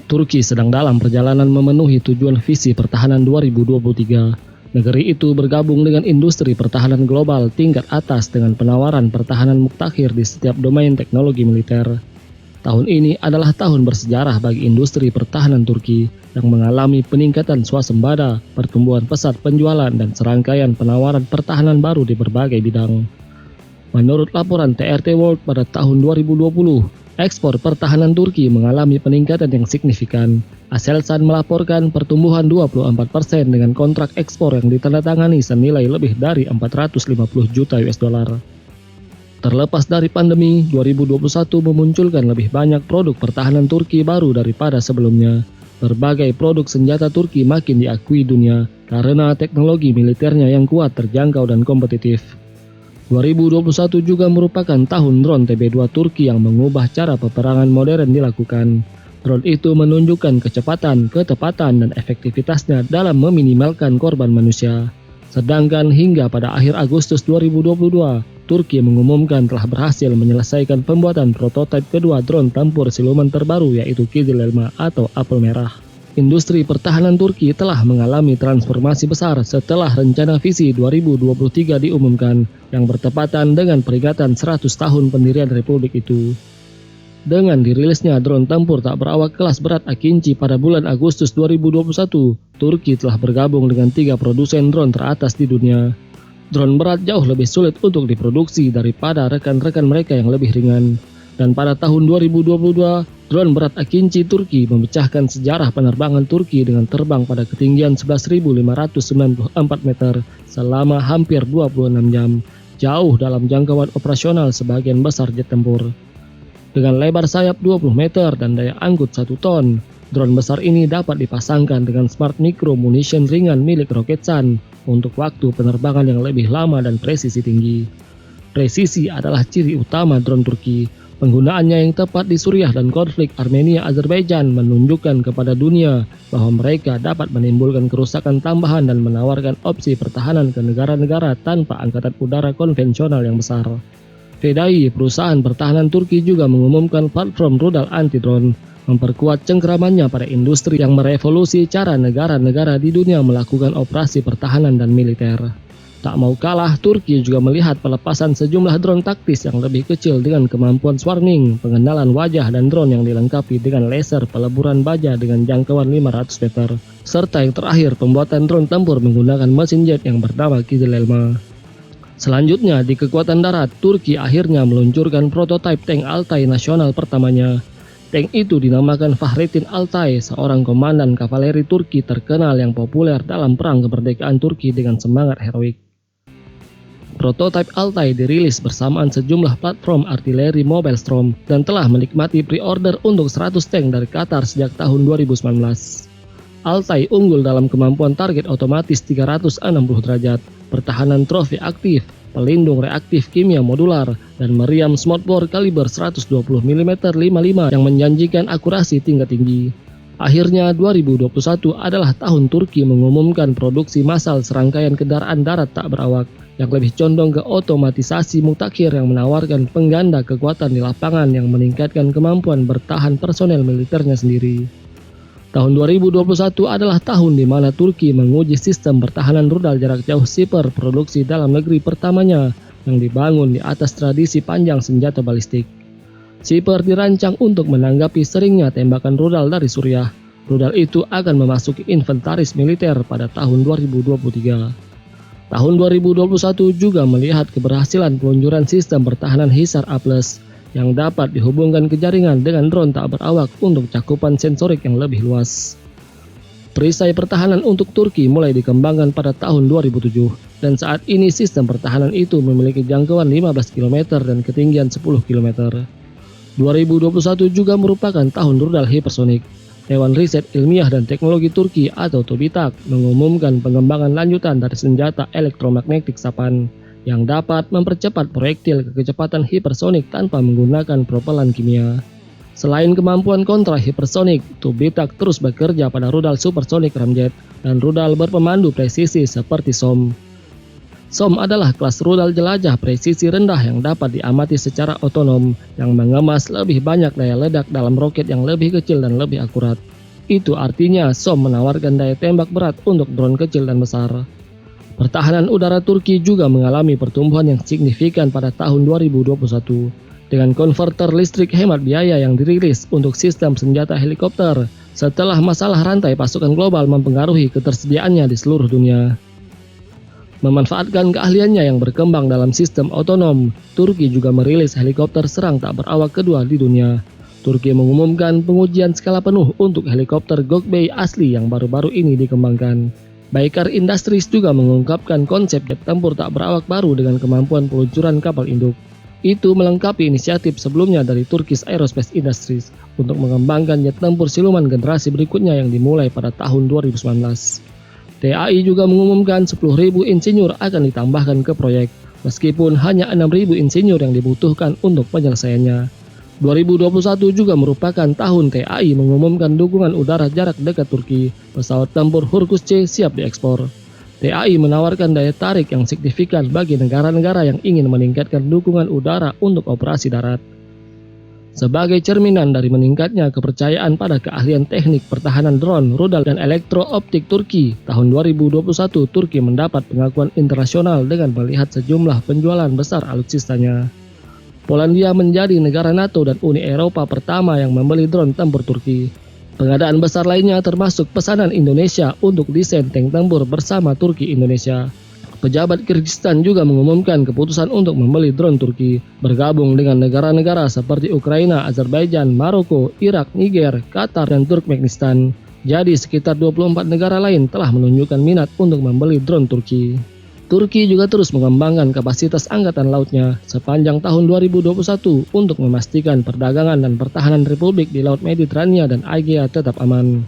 Turki sedang dalam perjalanan memenuhi tujuan visi pertahanan 2023. Negeri itu bergabung dengan industri pertahanan global tingkat atas dengan penawaran pertahanan mutakhir di setiap domain teknologi militer. Tahun ini adalah tahun bersejarah bagi industri pertahanan Turki yang mengalami peningkatan swasembada, pertumbuhan pesat penjualan, dan serangkaian penawaran pertahanan baru di berbagai bidang. Menurut laporan TRT World pada tahun 2020, ekspor pertahanan Turki mengalami peningkatan yang signifikan. Aselsan melaporkan pertumbuhan 24% dengan kontrak ekspor yang ditandatangani senilai lebih dari 450 juta US dollar. Terlepas dari pandemi, 2021 memunculkan lebih banyak produk pertahanan Turki baru daripada sebelumnya. Berbagai produk senjata Turki makin diakui dunia karena teknologi militernya yang kuat, terjangkau, dan kompetitif. 2021 juga merupakan tahun drone TB2 Turki yang mengubah cara peperangan modern dilakukan. Drone itu menunjukkan kecepatan, ketepatan, dan efektivitasnya dalam meminimalkan korban manusia. Sedangkan hingga pada akhir Agustus 2022, Turki mengumumkan telah berhasil menyelesaikan pembuatan prototipe kedua drone tempur siluman terbaru, yaitu Kizil-5 atau apel merah. Industri pertahanan Turki telah mengalami transformasi besar setelah rencana visi 2023 diumumkan yang bertepatan dengan peringatan 100 tahun pendirian Republik itu. Dengan dirilisnya drone tempur tak berawak kelas berat Akinci pada bulan Agustus 2021, Turki telah bergabung dengan 3 produsen drone teratas di dunia. Drone berat jauh lebih sulit untuk diproduksi daripada rekan-rekan mereka yang lebih ringan. Dan pada tahun 2022, drone berat Akinci Turki memecahkan sejarah penerbangan Turki dengan terbang pada ketinggian 11.594 meter selama hampir 26 jam, jauh dalam jangkauan operasional sebagian besar jet tempur. Dengan lebar sayap 20 meter dan daya angkut 1 ton, drone besar ini dapat dipasangkan dengan Smart Micro Munition ringan milik Roketsan untuk waktu penerbangan yang lebih lama dan presisi tinggi. Presisi adalah ciri utama drone Turki. Penggunaannya yang tepat di Suriah dan konflik Armenia-Azerbaijan menunjukkan kepada dunia bahwa mereka dapat menimbulkan kerusakan tambahan dan menawarkan opsi pertahanan ke negara-negara tanpa angkatan udara konvensional yang besar. Fedai, perusahaan pertahanan Turki, juga mengumumkan platform rudal anti-drone, memperkuat cengkeramannya pada industri yang merevolusi cara negara-negara di dunia melakukan operasi pertahanan dan militer. Tak mau kalah, Turki juga melihat pelepasan sejumlah drone taktis yang lebih kecil dengan kemampuan swarming, pengenalan wajah, dan drone yang dilengkapi dengan laser peleburan baja dengan jangkauan 500 meter. Serta yang terakhir, pembuatan drone tempur menggunakan mesin jet yang bernama Kizil-5. Selanjutnya, di kekuatan darat, Turki akhirnya meluncurkan prototipe tank Altay nasional pertamanya. Tank itu dinamakan Fahrettin Altay, seorang komandan kavaleri Turki terkenal yang populer dalam perang kemerdekaan Turki dengan semangat heroik. Prototipe Altay dirilis bersamaan sejumlah platform artileri Mobile Storm dan telah menikmati pre-order untuk 100 tank dari Qatar sejak tahun 2019. Altay unggul dalam kemampuan target otomatis 360 derajat, pertahanan trofi aktif, pelindung reaktif kimia modular, dan meriam smoothbore kaliber 120 mm 55 yang menjanjikan akurasi tingkat tinggi. Akhirnya 2021 adalah tahun Turki mengumumkan produksi massal serangkaian kendaraan darat tak berawak yang lebih condong ke otomatisasi mutakhir yang menawarkan pengganda kekuatan di lapangan yang meningkatkan kemampuan bertahan personel militernya sendiri. Tahun 2021 adalah tahun di mana Turki menguji sistem pertahanan rudal jarak jauh Siper produksi dalam negeri pertamanya yang dibangun di atas tradisi panjang senjata balistik. Siper dirancang untuk menanggapi seringnya tembakan rudal dari Suriah. Rudal itu akan memasuki inventaris militer pada tahun 2023. Tahun 2021 juga melihat keberhasilan peluncuran sistem pertahanan Hisar A+, yang dapat dihubungkan ke jaringan dengan drone tak berawak untuk cakupan sensorik yang lebih luas. Perisai pertahanan untuk Turki mulai dikembangkan pada tahun 2007, dan saat ini sistem pertahanan itu memiliki jangkauan 15 km dan ketinggian 10 km. 2021 juga merupakan tahun rudal hipersonik. Dewan Riset Ilmiah dan Teknologi Turki atau TÜBİTAK mengumumkan pengembangan lanjutan dari senjata elektromagnetik Sapan yang dapat mempercepat proyektil ke kecepatan hipersonik tanpa menggunakan propelan kimia. Selain kemampuan kontra hipersonik, TÜBİTAK terus bekerja pada rudal supersonik ramjet dan rudal berpemandu presisi seperti SOM. SOM adalah kelas rudal jelajah presisi rendah yang dapat diamati secara otonom yang mengemas lebih banyak daya ledak dalam roket yang lebih kecil dan lebih akurat. Itu artinya SOM menawarkan daya tembak berat untuk drone kecil dan besar. Pertahanan udara Turki juga mengalami pertumbuhan yang signifikan pada tahun 2021 dengan konverter listrik hemat biaya yang dirilis untuk sistem senjata helikopter setelah masalah rantai pasukan global mempengaruhi ketersediaannya di seluruh dunia. Memanfaatkan keahliannya yang berkembang dalam sistem otonom, Turki juga merilis helikopter serang tak berawak kedua di dunia. Turki mengumumkan pengujian skala penuh untuk helikopter Gökbey asli yang baru-baru ini dikembangkan. Baykar Industries juga mengungkapkan konsep jet tempur tak berawak baru dengan kemampuan peluncuran kapal induk. Itu melengkapi inisiatif sebelumnya dari Turkish Aerospace Industries untuk mengembangkan jet tempur siluman generasi berikutnya yang dimulai pada tahun 2019. TAI juga mengumumkan 10.000 insinyur akan ditambahkan ke proyek, meskipun hanya 6.000 insinyur yang dibutuhkan untuk penyelesaiannya. 2021 juga merupakan tahun TAI mengumumkan dukungan udara jarak dekat Turki. Pesawat tempur Hurkus C siap diekspor. TAI menawarkan daya tarik yang signifikan bagi negara-negara yang ingin meningkatkan dukungan udara untuk operasi darat. Sebagai cerminan dari meningkatnya kepercayaan pada keahlian teknik pertahanan drone, rudal, dan elektro-optik Turki, tahun 2021 Turki mendapat pengakuan internasional dengan melihat sejumlah penjualan besar alutsistanya. Polandia menjadi negara NATO dan Uni Eropa pertama yang membeli drone tempur Turki. Pengadaan besar lainnya termasuk pesanan Indonesia untuk desain tank tempur bersama Turki Indonesia. Pejabat Kyrgyzstan juga mengumumkan keputusan untuk membeli drone Turki, bergabung dengan negara-negara seperti Ukraina, Azerbaijan, Maroko, Irak, Niger, Qatar, dan Turkmenistan. Jadi sekitar 24 negara lain telah menunjukkan minat untuk membeli drone Turki. Turki juga terus mengembangkan kapasitas angkatan lautnya sepanjang tahun 2021 untuk memastikan perdagangan dan pertahanan Republik di Laut Mediterania dan Aegea tetap aman.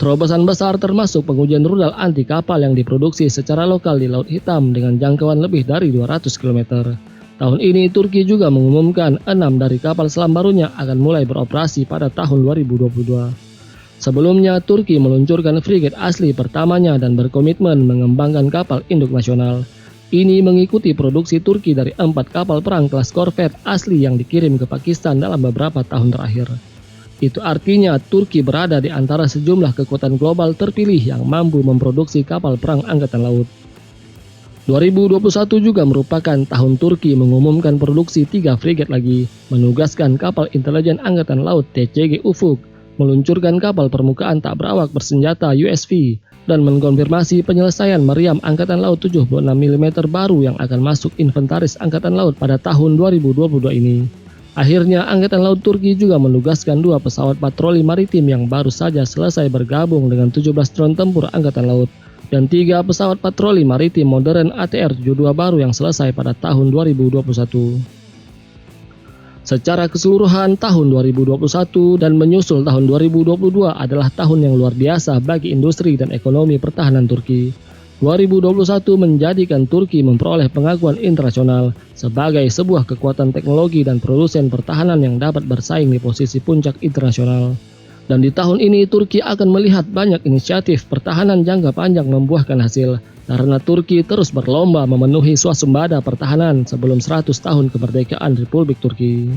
Terobosan besar termasuk pengujian rudal anti kapal yang diproduksi secara lokal di Laut Hitam dengan jangkauan lebih dari 200 km. Tahun ini Turki juga mengumumkan 6 dari kapal selam barunya akan mulai beroperasi pada tahun 2022. Sebelumnya Turki meluncurkan frigate asli pertamanya dan berkomitmen mengembangkan kapal induk nasional. Ini mengikuti produksi Turki dari 4 kapal perang kelas korvet asli yang dikirim ke Pakistan dalam beberapa tahun terakhir. Itu artinya Turki berada di antara sejumlah kekuatan global terpilih yang mampu memproduksi kapal perang angkatan laut. 2021 juga merupakan tahun Turki mengumumkan produksi 3 frigate lagi, menugaskan kapal intelijen angkatan laut TCG Ufuk, meluncurkan kapal permukaan tak berawak bersenjata USV, dan mengkonfirmasi penyelesaian meriam Angkatan Laut 76 mm baru yang akan masuk inventaris Angkatan Laut pada tahun 2022 ini. Akhirnya, Angkatan Laut Turki juga menugaskan 2 pesawat patroli maritim yang baru saja selesai bergabung dengan 17 drone tempur Angkatan Laut, dan 3 pesawat patroli maritim modern ATR-72 baru yang selesai pada tahun 2021. Secara keseluruhan, tahun 2021 dan menyusul tahun 2022 adalah tahun yang luar biasa bagi industri dan ekonomi pertahanan Turki. 2021 menjadikan Turki memperoleh pengakuan internasional sebagai sebuah kekuatan teknologi dan produsen pertahanan yang dapat bersaing di posisi puncak internasional. Dan di tahun ini Turki akan melihat banyak inisiatif pertahanan jangka panjang membuahkan hasil, karena Turki terus berlomba memenuhi swasembada pertahanan sebelum 100 tahun kemerdekaan Republik Turki.